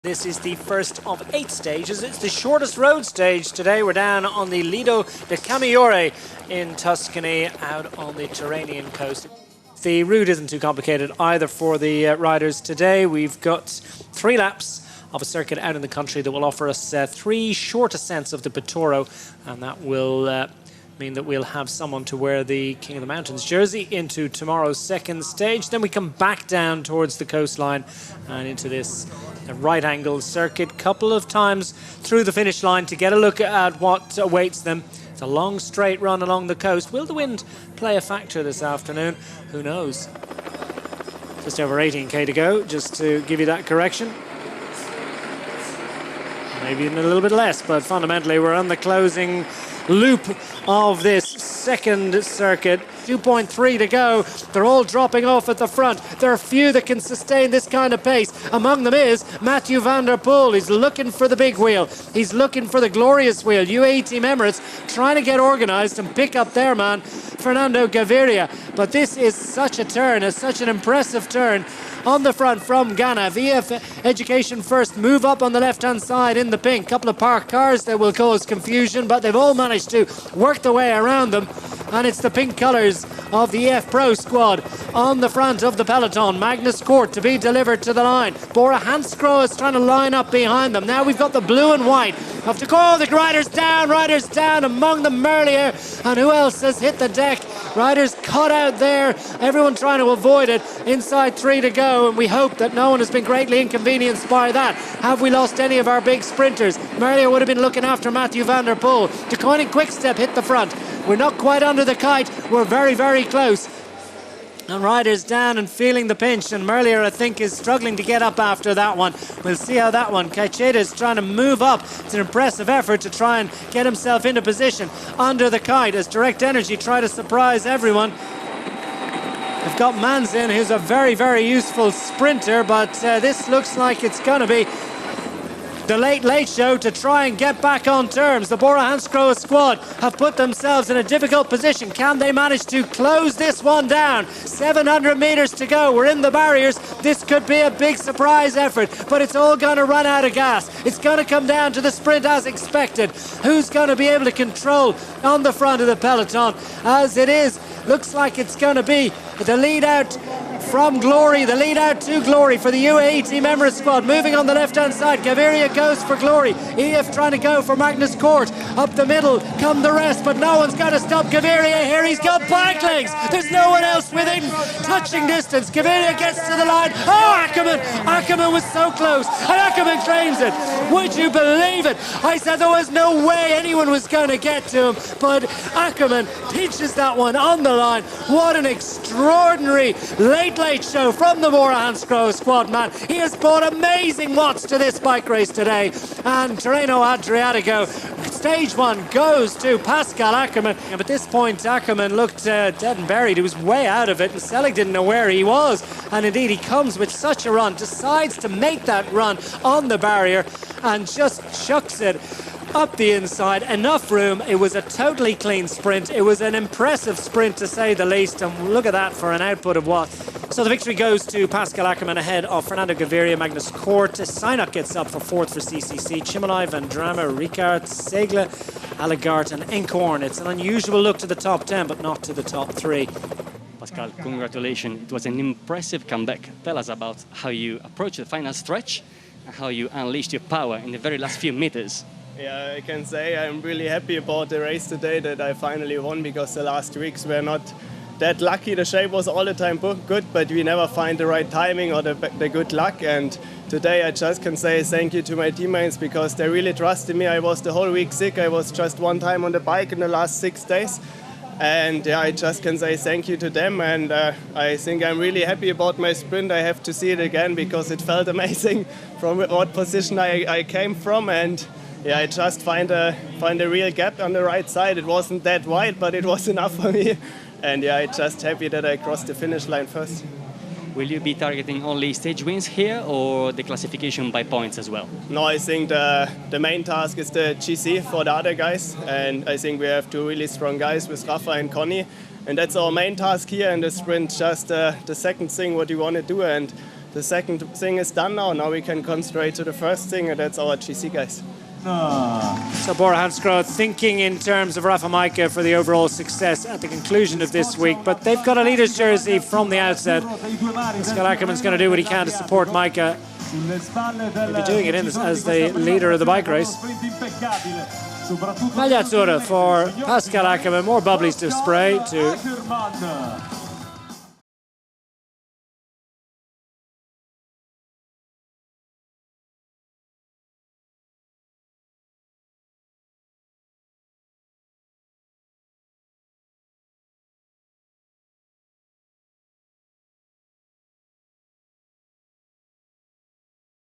This is the first of 8 stages. It's the shortest road stage today. We're down on the Lido di Camaiore in Tuscany, out on the Tyrrhenian coast. The route isn't too complicated either for the riders today. We've got 3 laps of a circuit out in the country that will offer us 3 short ascents of the Pittoro, and that will mean that we'll have someone to wear the King of the Mountains jersey into tomorrow's second stage. Then we come back down towards the coastline and into this right-angled circuit couple of times through the finish line to get a look at what awaits them. It's a long straight run along the coast. Will the wind play a factor this afternoon? Who knows? Just over 18k to go, just to give you that correction. Maybe even a little bit less, but fundamentally we're on the closing loop of this second circuit. 2.3 to go. They're all dropping off at the front. There are few that can sustain this kind of pace. Among them is Mathieu van der Poel. He's looking for the big wheel. He's looking for the glorious wheel. UAE Team Emirates trying to get organised and pick up their man, Fernando Gaviria. But this is such a turn, it's such an impressive turn. On the front from Ghana, VF Education first, move up on the left-hand side in the pink. Couple of parked cars that will cause confusion, but they've all managed to work their way around them. And it's the pink colours of the EF Pro squad on the front of the peloton. Magnus Kort to be delivered to the line. Bora Hansgrohe is trying to line up behind them. Now we've got the blue and white of the riders down, among them Merlier. And who else has hit the deck? Riders caught out there, everyone trying to avoid it. Inside 3 to go, and we hope that no one has been greatly inconvenienced by that. Have we lost any of our big sprinters? Merlier would have been looking after Mathieu van der Poel. Deceuninck Quickstep hit the front. We're not quite under the kite, we're very, very close. And riders down and feeling the pinch, and Merlier, I think, is struggling to get up after that one. We'll see how that one. Caicedo is trying to move up. It's an impressive effort to try and get himself into position under the kite as Direct Energy try to surprise everyone. They've got Manzin, who's a very, very useful sprinter, but this looks like it's going to be the late show to try and get back on terms. The Bora Hansgrohe squad have put themselves in a difficult position. Can they manage to close this one down? 700 metres to go. We're in the barriers. This could be a big surprise effort, but it's all going to run out of gas. It's going to come down to the sprint as expected. Who's going to be able to control on the front of the peloton? As it is, looks like it's going to be the lead out from Glory, the lead out to Glory for the UAE Team Emirates squad. Moving on the left-hand side, Gaviria goes for Glory. EF trying to go for Magnus Kort. Up the middle come the rest, but no one's going to stop Gaviria here. He's got bike legs. There's no one else within touching distance. Gaviria gets to the line. Oh, Ackerman was so close, and Ackerman claims it. Would you believe it? I said there was no way anyone was going to get to him, but Ackerman pinches that one on the line. What an extraordinary late show from the Bora Hansgrohe squad, man. He has brought amazing watts to this bike race today. And Tirreno-Adriatico, stage 1 goes to Pascal Ackerman. And at this point, Ackerman looked dead and buried. He was way out of it, and Selig didn't know where he was. And indeed, he comes with such a run, decides to make that run on the barrier, and just chucks it up the inside. Enough room. It was a totally clean sprint. It was an impressive sprint, to say the least, and look at that for an output of what. So the victory goes to Pascal Ackerman ahead of Fernando Gaviria, Magnus Kort. Synnach gets up for 4th for CCC. Chimolai, Van Drama, Ricard, Segle, Allegart and Enkhorn. It's an unusual look to the top 10, but not to the top 3. Pascal, congratulations. It was an impressive comeback. Tell us about how you approached the final stretch and how you unleashed your power in the very last few meters. Yeah, I can say I'm really happy about the race today, that I finally won, because the last weeks were not that lucky. The shape was all the time good, but we never find the right timing or the good luck. And today I just can say thank you to my teammates, because they really trusted me. I was the whole week sick. I was just one time on the bike in the last 6 days. And yeah, I just can say thank you to them. And I think I'm really happy about my sprint. I have to see it again, because it felt amazing from what position I came from. And yeah, I just find a real gap on the right side. It wasn't that wide, but it was enough for me. And yeah, I'm just happy that I crossed the finish line first. Will you be targeting only stage wins here, or the classification by points as well? No, I think the main task is the GC for the other guys. And I think we have 2 really strong guys with Rafa and Conny. And that's our main task here in the sprint, just the second thing what you want to do. And the second thing is done now. Now we can concentrate to the first thing, and that's our GC guys. So Bora Hansgrohe thinking in terms of Rafa Majka for the overall success at the conclusion of this week, but they've got a leader's jersey from the outset. Pascal Ackermann's going to do what he can to support Majka. He'll be doing it as the leader of the bike race. Maglia azzurra for Pascal Ackermann, more bubblies to spray to